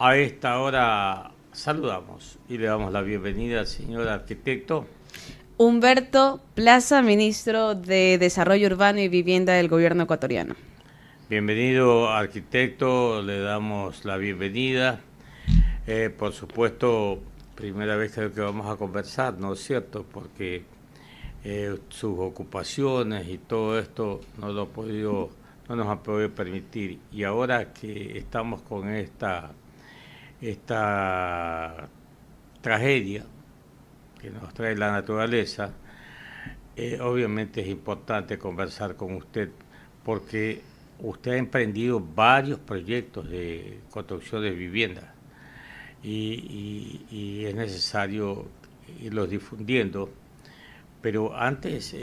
A esta hora saludamos y le damos la bienvenida al señor arquitecto. Humberto Plaza, ministro de Desarrollo Urbano y Vivienda del gobierno ecuatoriano. Bienvenido arquitecto, le damos la bienvenida. Por supuesto, primera vez que vamos a conversar, ¿no es cierto? Porque sus ocupaciones y todo esto no nos han podido permitir. Y ahora que estamos con esta tragedia que nos trae la naturaleza, obviamente es importante conversar con usted porque usted ha emprendido varios proyectos de construcción de viviendas y es necesario irlos difundiendo. Pero antes,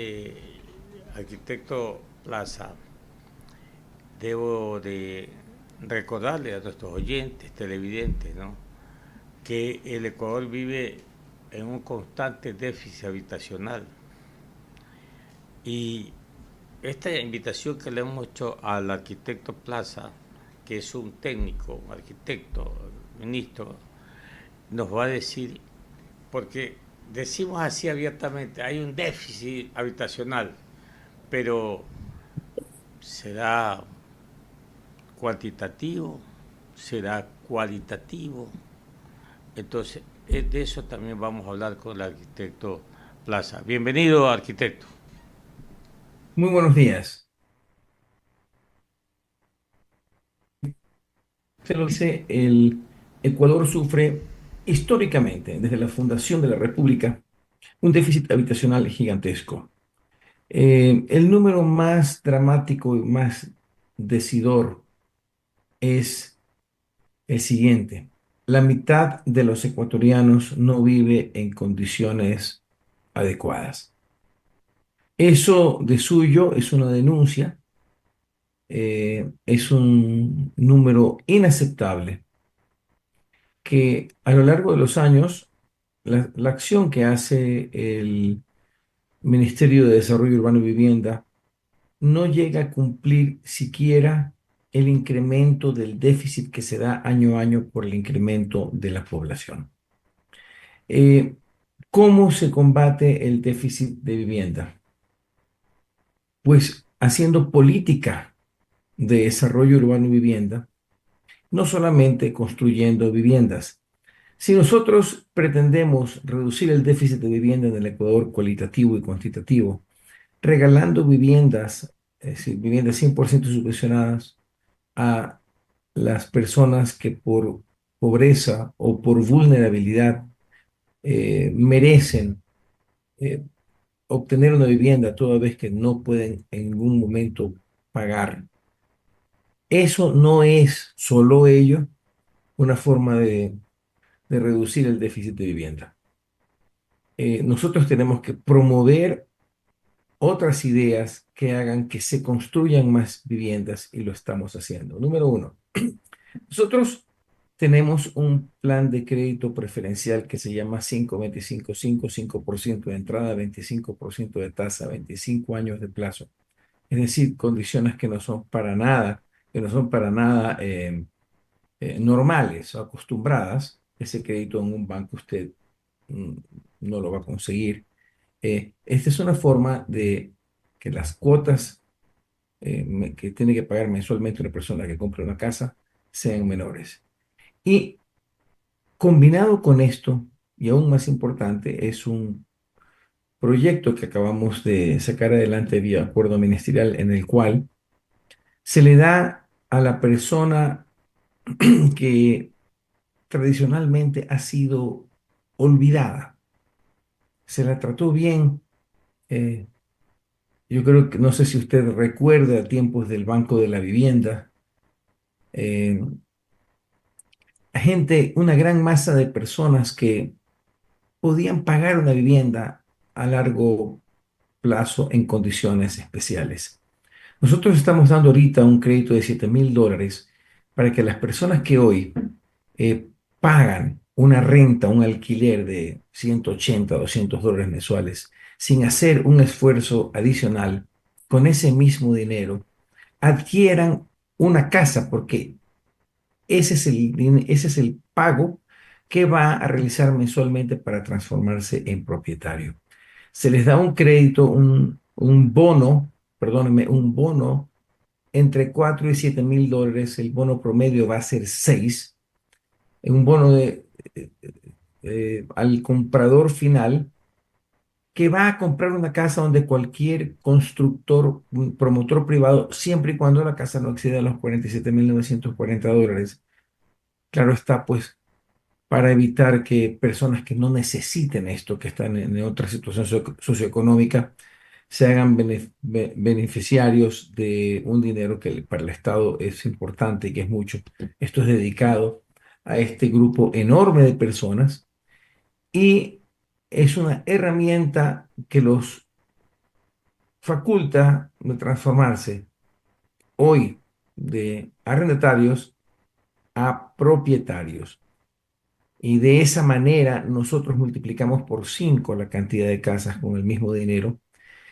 arquitecto Plaza, debo de recordarle a nuestros oyentes, televidentes, ¿no?, que el Ecuador vive en un constante déficit habitacional. Y esta invitación que le hemos hecho al arquitecto Plaza, que es un técnico, un arquitecto, ministro, nos va a decir, porque decimos así abiertamente, hay un déficit habitacional, pero ¿será cuantitativo? ¿Será cualitativo? Entonces, de eso también vamos a hablar con el arquitecto Plaza. Bienvenido, arquitecto. Muy buenos días. Se lo dice, el Ecuador sufre históricamente, desde la fundación de la República, un déficit habitacional gigantesco. El número más dramático y más decidor es el siguiente. La mitad de los ecuatorianos no vive en condiciones adecuadas. Eso de suyo es una denuncia, es un número inaceptable que a lo largo de los años, la acción que hace el Ministerio de Desarrollo Urbano y Vivienda no llega a cumplir siquiera el incremento del déficit que se da año a año por el incremento de la población. Eh, ¿Cómo se combate el déficit de vivienda? Pues haciendo política de desarrollo urbano y vivienda, no solamente construyendo viviendas. Si nosotros pretendemos reducir el déficit de vivienda en el Ecuador cualitativo y cuantitativo, regalando viviendas, es decir, viviendas 100% subvencionadas a las personas que por pobreza o por vulnerabilidad merecen eh, obtener una vivienda toda vez que no pueden en ningún momento pagar. Eso no es solo ello una forma de reducir el déficit de vivienda. Nosotros tenemos que promover otras ideas que hagan que se construyan más viviendas y lo estamos haciendo. Número uno, nosotros tenemos un plan de crédito preferencial que se llama 5-25-5, 5% de entrada, 25% de tasa, 25 años de plazo. Es decir, condiciones que no son para nada normales o acostumbradas. Ese crédito en un banco usted mm, no lo va a conseguir. Esta es una forma de que las cuotas que tiene que pagar mensualmente una persona que compra una casa sean menores. Y combinado con esto, y aún más importante, es un proyecto que acabamos de sacar adelante vía acuerdo ministerial en el cual se le da a la persona que tradicionalmente ha sido olvidada, se la trató bien. eh, yo creo que, no sé si usted recuerda tiempos del Banco de la Vivienda, eh, gente, una gran masa de personas que podían pagar una vivienda a largo plazo en condiciones especiales. Nosotros estamos dando ahorita un crédito de $7.000 para que las personas que hoy eh, pagan una renta, un alquiler de 180, $200 mensuales, sin hacer un esfuerzo adicional, con ese mismo dinero, adquieran una casa, porque ese es el pago que va a realizar mensualmente para transformarse en propietario. Se les da un crédito, un bono, perdónenme, un bono entre 4 y 7 mil dólares. El bono promedio va a ser 6. Un bono eh, al comprador final que va a comprar una casa donde cualquier constructor, un promotor privado, siempre y cuando la casa no exceda los 47.940 dólares. Claro está, pues, para evitar que personas que no necesiten esto, que están en otra situación socioeconómica, se hagan beneficiarios de un dinero que para el Estado es importante y que es mucho. Esto es dedicado a este grupo enorme de personas y es una herramienta que los faculta de transformarse hoy de arrendatarios a propietarios. Y de esa manera nosotros multiplicamos por 5 la cantidad de casas con el mismo dinero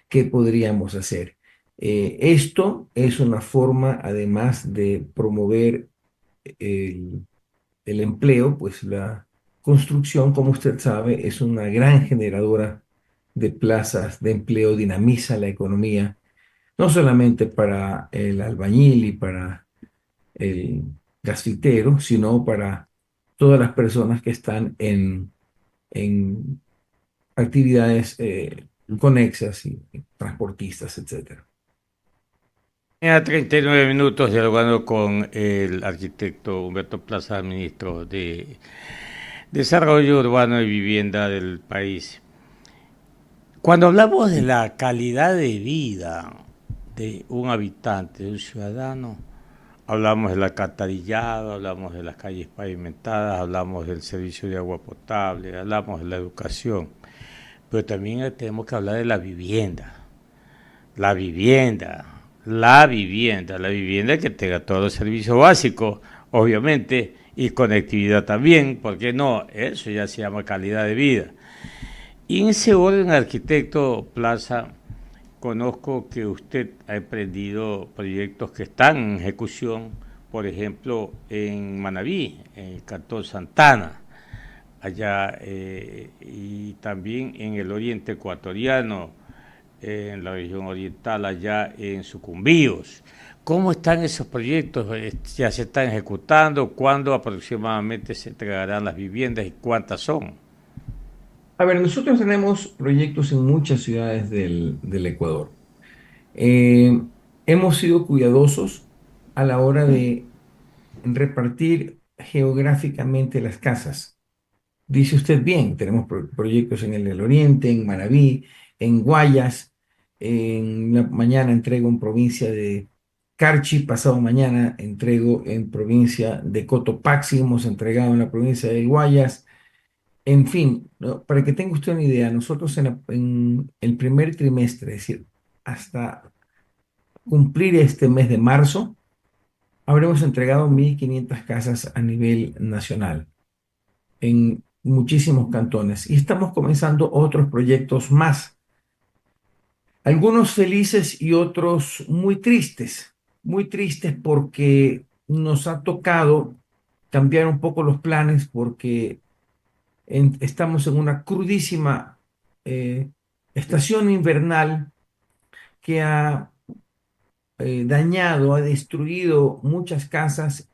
que podríamos hacer. Esto es una forma, además de promover el, el empleo, pues la construcción, como usted sabe, es una gran generadora de plazas de empleo, dinamiza la economía, no solamente para el albañil y para el gasfitero, sino para todas las personas que están en actividades conexas y transportistas, etcétera. A 39 minutos dialogando con el arquitecto Humberto Plaza, ministro de Desarrollo Urbano y Vivienda del país. Cuando hablamos de la calidad de vida de un habitante, de un ciudadano, hablamos del alcantarillado, hablamos de las calles pavimentadas, hablamos del servicio de agua potable, hablamos de la educación, pero también tenemos que hablar de la vivienda. La vivienda, la vivienda que tenga todos los servicios básicos, obviamente, y conectividad también, porque no, eso ya se llama calidad de vida. Y en ese orden, arquitecto Plaza, conozco que usted ha emprendido proyectos que están en ejecución, por ejemplo, en Manabí, en el Cantón Santana, allá, y también en el oriente ecuatoriano, en la región oriental, allá en Sucumbíos. ¿Cómo están esos proyectos? ¿Ya se están ejecutando? ¿Cuándo aproximadamente se entregarán las viviendas y cuántas son? A ver, nosotros tenemos proyectos en muchas ciudades del Ecuador. Eh, Hemos sido cuidadosos a la hora de repartir geográficamente las casas. Dice usted bien, tenemos proyectos en el Oriente, en Manabí, en Guayas. En la mañana entrego en provincia de Carchi, pasado mañana entrego en provincia de Cotopaxi, hemos entregado en la provincia de Guayas. En fin, ¿no? Para que tenga usted una idea, nosotros en el primer trimestre, es decir, hasta cumplir este mes de marzo, habremos entregado 1.500 casas a nivel nacional en muchísimos cantones y estamos comenzando otros proyectos más, algunos felices y otros muy tristes porque nos ha tocado cambiar un poco los planes porque estamos en una crudísima eh, estación invernal que ha dañado, ha destruido muchas casas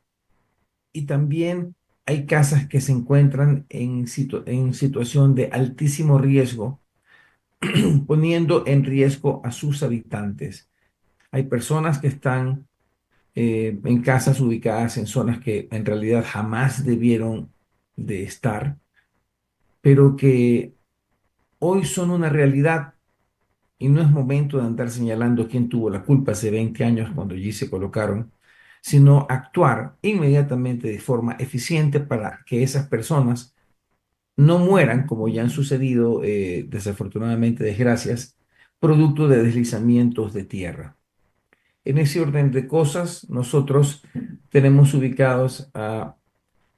y también hay casas que se encuentran en situación de altísimo riesgo, poniendo en riesgo a sus habitantes. Hay personas que están en casas ubicadas en zonas que en realidad jamás debieron de estar, pero que hoy son una realidad y no es momento de andar señalando quién tuvo la culpa hace 20 años cuando allí se colocaron, sino actuar inmediatamente de forma eficiente para que esas personas no mueran, como ya han sucedido desafortunadamente desgracias, producto de deslizamientos de tierra. En ese orden de cosas, nosotros tenemos ubicados a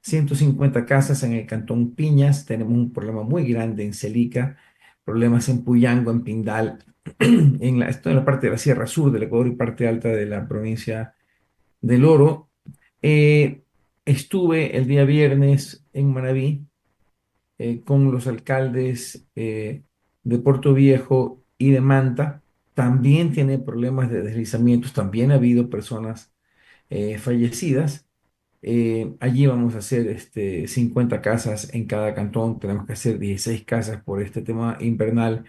150 casas en el Cantón Piñas, tenemos un problema muy grande en Celica, problemas en Puyango, en Pindal, esto en la parte de la Sierra Sur del Ecuador y parte alta de la provincia del Oro. Eh, estuve el día viernes en Manabí con los alcaldes de Puerto Viejo y de Manta. También tiene problemas de deslizamientos, también ha habido personas fallecidas. Allí vamos a hacer 50 casas en cada cantón, tenemos que hacer 16 casas por este tema invernal.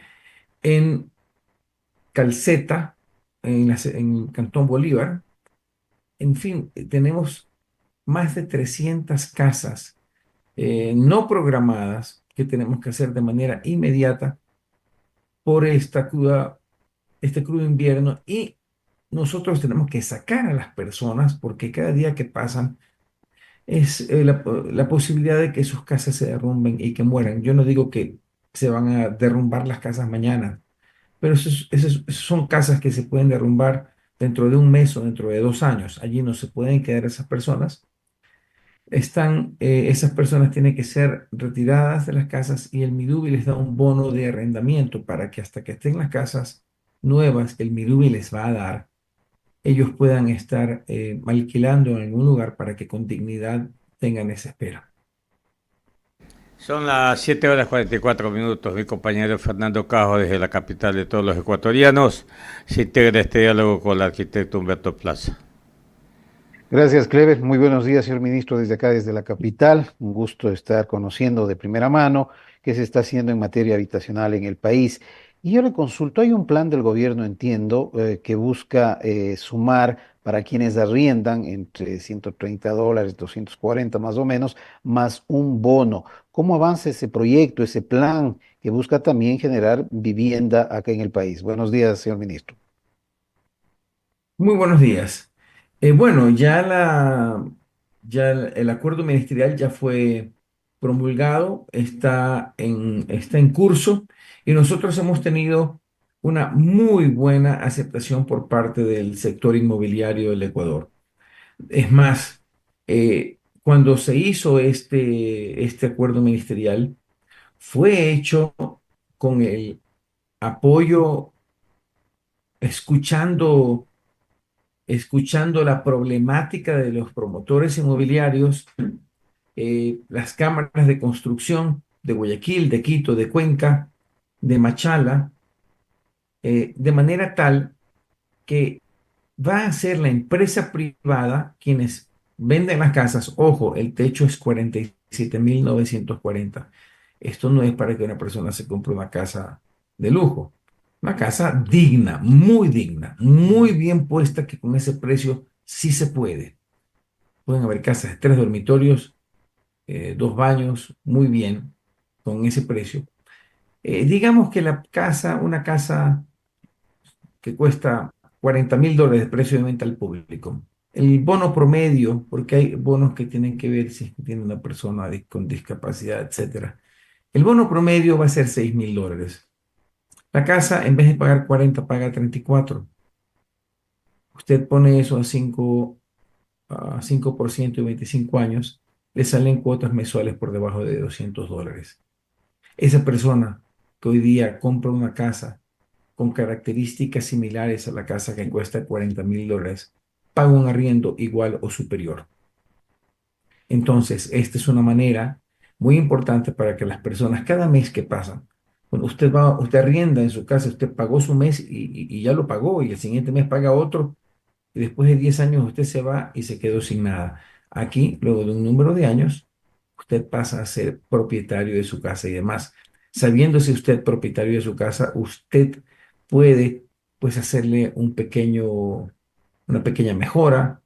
En Calceta, en Cantón Bolívar, en fin, tenemos más de 300 casas no programadas que tenemos que hacer de manera inmediata por este crudo invierno, y nosotros tenemos que sacar a las personas porque cada día que pasan es la posibilidad de que sus casas se derrumben y que mueran. Yo no digo que se van a derrumbar las casas mañana, pero esas son casas que se pueden derrumbar dentro de un mes o dentro de 2 años. Allí no se pueden quedar esas personas. Esas personas tienen que ser retiradas de las casas y el Midubi les da un bono de arrendamiento para que hasta que estén las casas nuevas que el Midubi les va a dar, ellos puedan estar alquilando en algún lugar para que con dignidad tengan esa espera. Son las 7 horas 44 minutos. Mi compañero Fernando Cajo, desde la capital de todos los ecuatorianos, se integra este diálogo con el arquitecto Humberto Plaza. Gracias, Clever. Muy buenos días, señor ministro, desde acá, desde la capital. Un gusto estar conociendo de primera mano qué se está haciendo en materia habitacional en el país. Y yo le consulto, hay un plan del gobierno, entiendo, que busca sumar para quienes arriendan entre $130, 240 más o menos, más un bono. ¿Cómo avanza ese proyecto, ese plan que busca también generar vivienda acá en el país? Buenos días, señor ministro. Muy buenos días. Bueno, el acuerdo ministerial ya fue promulgado, está en curso, y nosotros hemos tenido una muy buena aceptación por parte del sector inmobiliario del Ecuador. Es más, cuando se hizo este acuerdo ministerial, fue hecho con el apoyo, escuchando la problemática de los promotores inmobiliarios, las cámaras de construcción de Guayaquil, de Quito, de Cuenca, de Machala, de manera tal que va a ser la empresa privada quienes venden las casas. Ojo, el techo es 47.940. Esto no es para que una persona se compre una casa de lujo. Una casa digna, muy bien puesta, que con ese precio sí se puede. Pueden haber casas de 3 dormitorios, 2 baños, muy bien, con ese precio. Digamos que una casa que cuesta $40.000 de precio de venta al público. El bono promedio, porque hay bonos que tienen que ver si es que tiene una persona con discapacidad, etcétera. El bono promedio va a ser $6.000. La casa, en vez de pagar 40, paga 34. Usted pone eso a 5% y 25 años, le salen cuotas mensuales por debajo de $200. Esa persona que hoy día compra una casa con características similares a la casa que cuesta $40.000, paga un arriendo igual o superior. Entonces, esta es una manera muy importante para que las personas, cada mes que pasan, bueno, usted arrienda en su casa, usted pagó su mes y ya lo pagó, y el siguiente mes paga otro, y después de 10 años usted se va y se quedó sin nada. Aquí, luego de un número de años, usted pasa a ser propietario de su casa, y demás. Sabiéndose usted propietario de su casa, usted puede, pues, hacerle una pequeña mejora,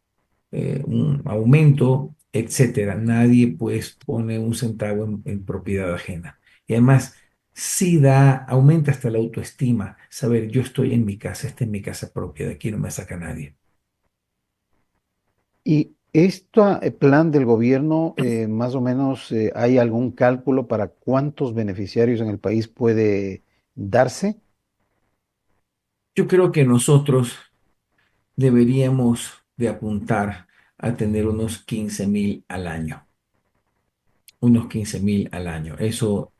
un aumento, etcétera. Nadie, pues, pone un centavo en propiedad ajena. Y además, sí aumenta hasta la autoestima, saber: yo estoy en mi casa, esta es mi casa propia, de aquí no me saca nadie. Y este plan del gobierno, más o menos, ¿hay algún cálculo para cuántos beneficiarios en el país puede darse? Yo creo que nosotros deberíamos de apuntar a tener unos 15.000 al año. Unos 15.000 al año. Eso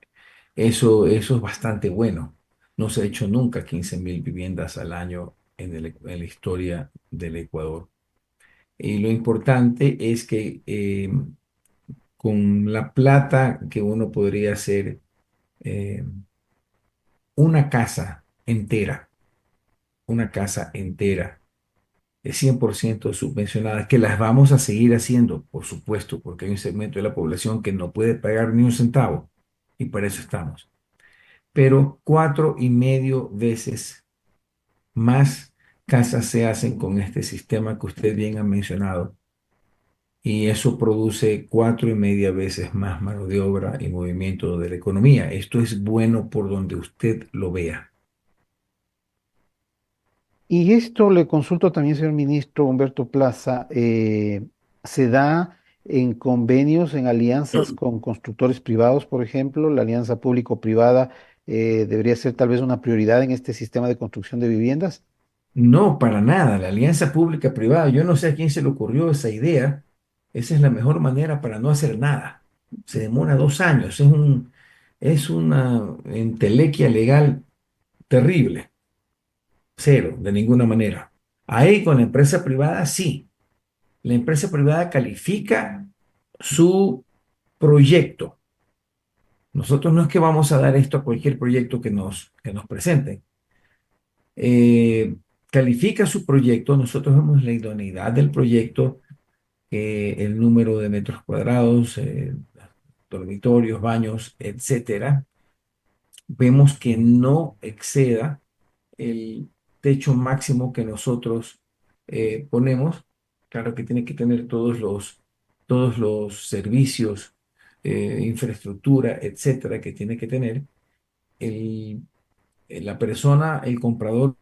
es bastante bueno. No se ha hecho nunca 15.000 viviendas al año en la historia del Ecuador. Y lo importante es que con la plata que uno podría hacer eh, una casa entera, una casa entera, 100% subvencionada, que las vamos a seguir haciendo, por supuesto, porque hay un segmento de la población que no puede pagar ni un centavo, y para eso estamos. Pero 4,5 veces más casas se hacen con este sistema que usted bien ha mencionado, y eso produce 4,5 veces más mano de obra y movimiento de la economía. Esto es bueno por donde usted lo vea. Y esto le consulto también, señor ministro Humberto Plaza, ¿se da en convenios, en alianzas con constructores privados, por ejemplo? La alianza público-privada debería ser tal vez una prioridad en este sistema de construcción de viviendas. No, para nada. La alianza pública-privada, yo no sé a quién se le ocurrió esa idea. Esa es la mejor manera para no hacer nada. Se demora 2 años. Es una entelequia legal terrible. Cero, de ninguna manera. Ahí con la empresa privada, sí. La empresa privada califica su proyecto. Nosotros no es que vamos a dar esto a cualquier proyecto que nos presenten. Califica su proyecto, nosotros vemos la idoneidad del proyecto, el número de metros cuadrados, dormitorios, baños, etcétera. Vemos que no exceda el techo máximo que nosotros ponemos. Claro que tiene que tener todos los servicios, infraestructura, etcétera, que tiene que tener. El, la persona, el comprador,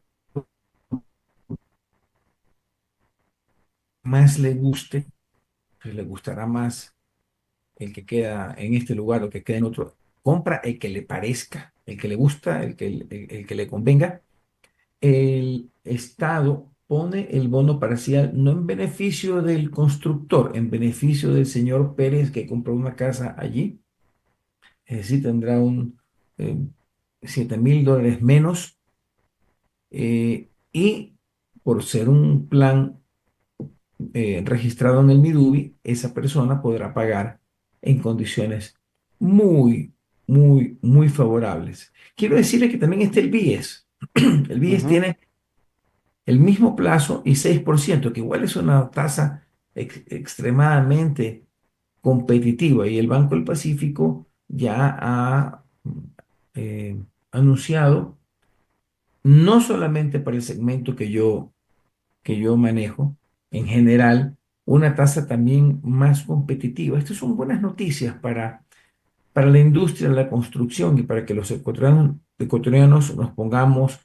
más le guste, pues le gustará más el que queda en este lugar o que queda en otro. Compra el que le parezca, el que le gusta, el que le convenga. El Estado pone el bono parcial no en beneficio del constructor, en beneficio del señor Pérez que compró una casa allí. Es decir, tendrá eh, 7,000 dólares menos, y por ser un plan registrado en el Midubi, esa persona podrá pagar en condiciones muy, muy, muy favorables. Quiero decirle que también está el BIES. El BIES Ujú. tiene el mismo plazo y 6%, que igual es una tasa extremadamente competitiva. Y el Banco del Pacífico ya ha eh, anunciado, no solamente para el segmento que yo manejo, en general, una tasa también más competitiva. Estas son buenas noticias para la industria de la construcción y para que los ecuatorianos nos pongamos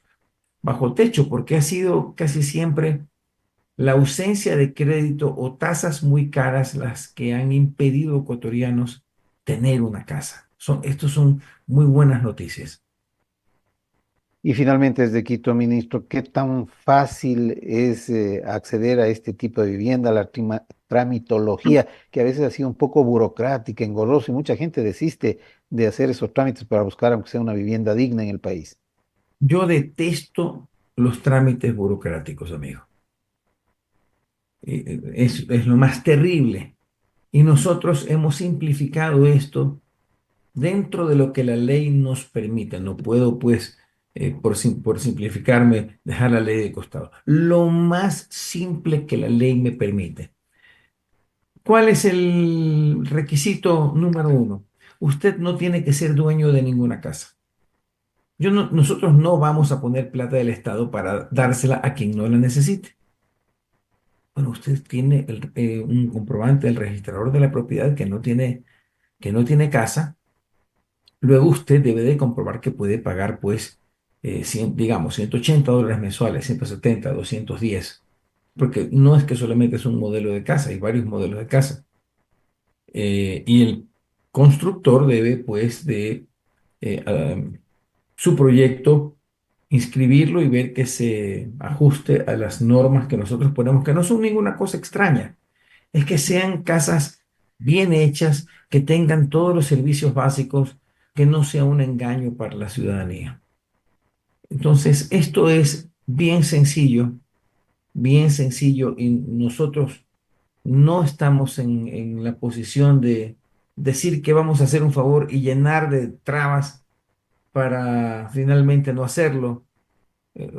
bajo techo, porque ha sido casi siempre la ausencia de crédito o tasas muy caras las que han impedido a ecuatorianos tener una casa. Estos son muy buenas noticias. Y finalmente, desde Quito, ministro, ¿qué tan fácil es acceder a este tipo de vivienda, la tramitología, que a veces ha sido un poco burocrática, engorrosa, y mucha gente desiste de hacer esos trámites para buscar, aunque sea una vivienda digna en el país? Yo detesto los trámites burocráticos, amigo. Es lo más terrible. Y nosotros hemos simplificado esto dentro de lo que la ley nos permite. No puedo, pues, por simplificarme, dejar la ley de costado. Lo más simple que la ley me permite. ¿Cuál es el requisito número uno? Usted no tiene que ser dueño de ninguna casa. Nosotros no vamos a poner plata del Estado para dársela a quien no la necesite. Bueno, usted tiene un comprobante del registrador de la propiedad que no tiene casa. Luego usted debe de comprobar que puede pagar, pues, digamos, $180 mensuales, 170, 210, porque no es que solamente es un modelo de casa, hay varios modelos de casa. Y el constructor debe, pues, de su proyecto, inscribirlo y ver que se ajuste a las normas que nosotros ponemos, que no son ninguna cosa extraña, es que sean casas bien hechas, que tengan todos los servicios básicos, que no sea un engaño para la ciudadanía. Entonces, esto es bien sencillo y nosotros no estamos en la posición de decir que vamos a hacer un favor y llenar de trabas para finalmente no hacerlo, eh,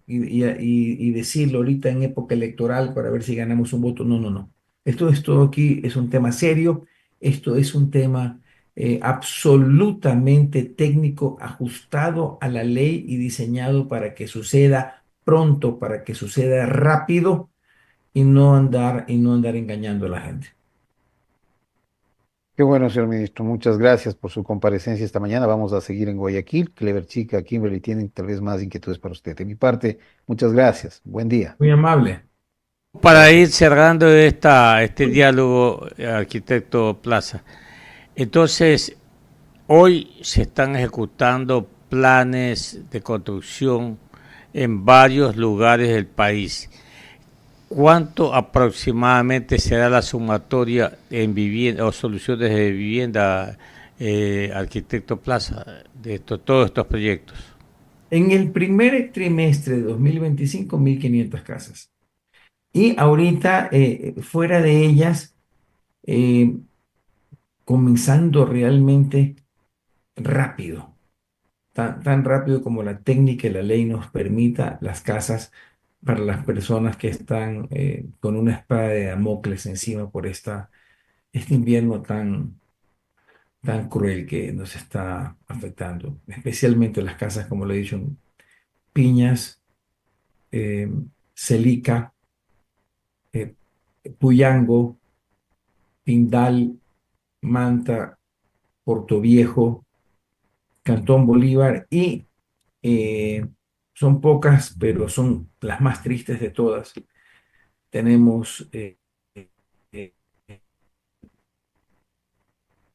y decirlo ahorita en época electoral para ver si ganamos un voto. No, no, no. Esto aquí es un tema serio, esto es un tema absolutamente técnico, ajustado a la ley y diseñado para que suceda pronto, para que suceda rápido y no andar engañando a la gente. Qué bueno, señor ministro. Muchas gracias por su comparecencia esta mañana. Vamos a seguir en Guayaquil. Clever Chica, Kimberly tienen tal vez más inquietudes para usted. De mi parte, muchas gracias. Buen día. Muy amable. Para ir cerrando este diálogo, arquitecto Plaza, entonces hoy se están ejecutando planes de construcción en varios lugares del país. ¿Cuánto aproximadamente será la sumatoria en vivienda o soluciones de vivienda, arquitecto Plaza, de todos estos proyectos? En el primer trimestre de 2025, 1.500 casas. Y ahorita, fuera de ellas, eh, comenzando realmente rápido, tan rápido como la técnica y la ley nos permita, las casas para las personas que están con una espada de Damocles encima por este invierno tan cruel que nos está afectando, especialmente las casas, como le he dicho, en Piñas, eh, Celica, eh, Puyango, Pindal, Manta, Portoviejo, Cantón Bolívar y eh, son pocas, pero son las más tristes de todas. Tenemos eh,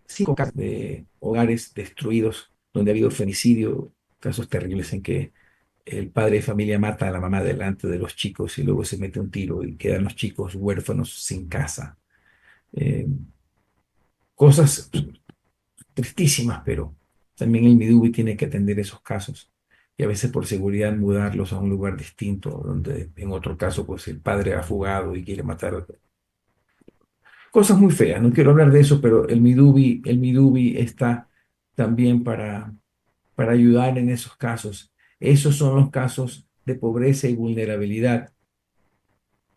5 casos de hogares destruidos donde ha habido femicidio, casos terribles en que el padre de familia mata a la mamá delante de los chicos y luego se mete un tiro y quedan los chicos huérfanos sin casa. Eh, Cosas tristísimas, pero también el Midubi tiene que atender esos casos y a veces por seguridad mudarlos a un lugar distinto, donde en otro caso pues el padre ha fugado y quiere matar. Cosas muy feas, no quiero hablar de eso, pero el Midubi está también para ayudar en esos casos. Esos son los casos de pobreza y vulnerabilidad,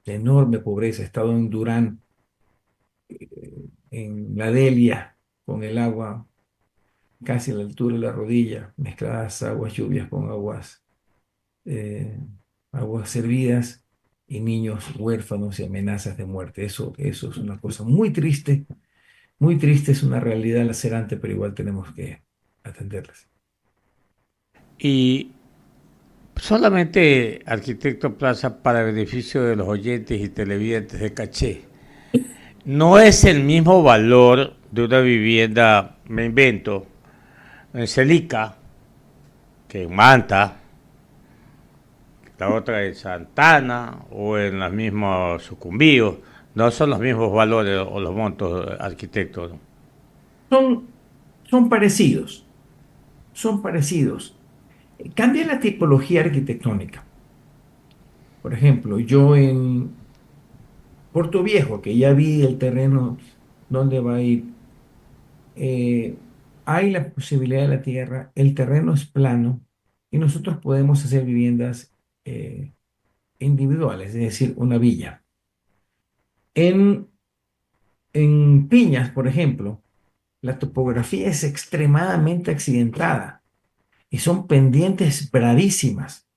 de enorme pobreza. He estado en Durán, en la Delia, con el agua casi a la altura de la rodilla, mezcladas aguas lluvias con eh, aguas servidas y niños huérfanos y amenazas de muerte. Eso es una cosa muy triste, es una realidad lacerante, pero igual tenemos que atenderlas. Y solamente, arquitecto Plaza, para beneficio de los oyentes y televidentes de Caché, no es el mismo valor de una vivienda, me invento, en Celica, que en Manta, la otra en Santana o en las mismas Sucumbíos. No son los mismos valores o los montos, arquitectos, ¿no? Son, son parecidos, son parecidos. Cambia la tipología arquitectónica. Por ejemplo, yo en Puerto Viejo, que ya vi el terreno donde va a ir, eh, hay la posibilidad de la tierra, el terreno es plano y nosotros podemos hacer viviendas individuales, es decir, una villa. En, en Piñas, por ejemplo, la topografía es extremadamente accidentada y son pendientes bravísimas.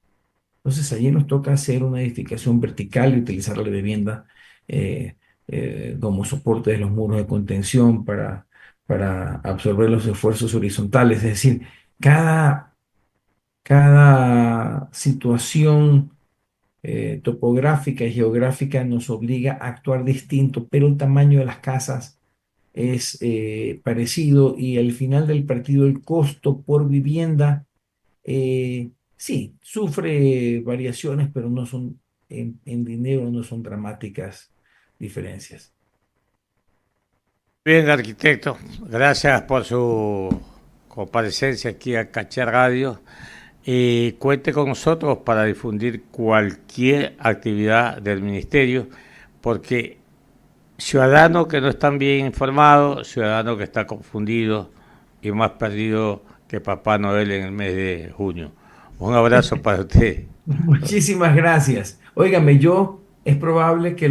Entonces allí nos toca hacer una edificación vertical y utilizar la vivienda eh, como soporte de los muros de contención para absorber los esfuerzos horizontales. Es decir, cada, cada situación topográfica y geográfica nos obliga a actuar distinto, pero el tamaño de las casas es parecido y al final del partido el costo por vivienda, sí, sufre variaciones, pero no son en dinero, no son dramáticas diferencias. Bien, arquitecto, gracias por su comparecencia aquí a Caché Radio. Y cuente con nosotros para difundir cualquier actividad del ministerio, porque ciudadanos que no están bien informados, ciudadanos que están confundidos y más perdidos que Papá Noel en el mes de junio. Un abrazo para usted. Muchísimas gracias. Óigame, es probable que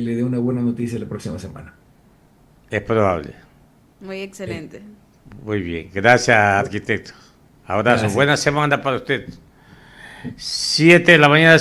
le dé una buena noticia la próxima semana. Es probable. Muy Eh, excelente. Muy bien. Gracias, arquitecto. Abrazo. Gracias. Buena semana para usted. 7 de la mañana.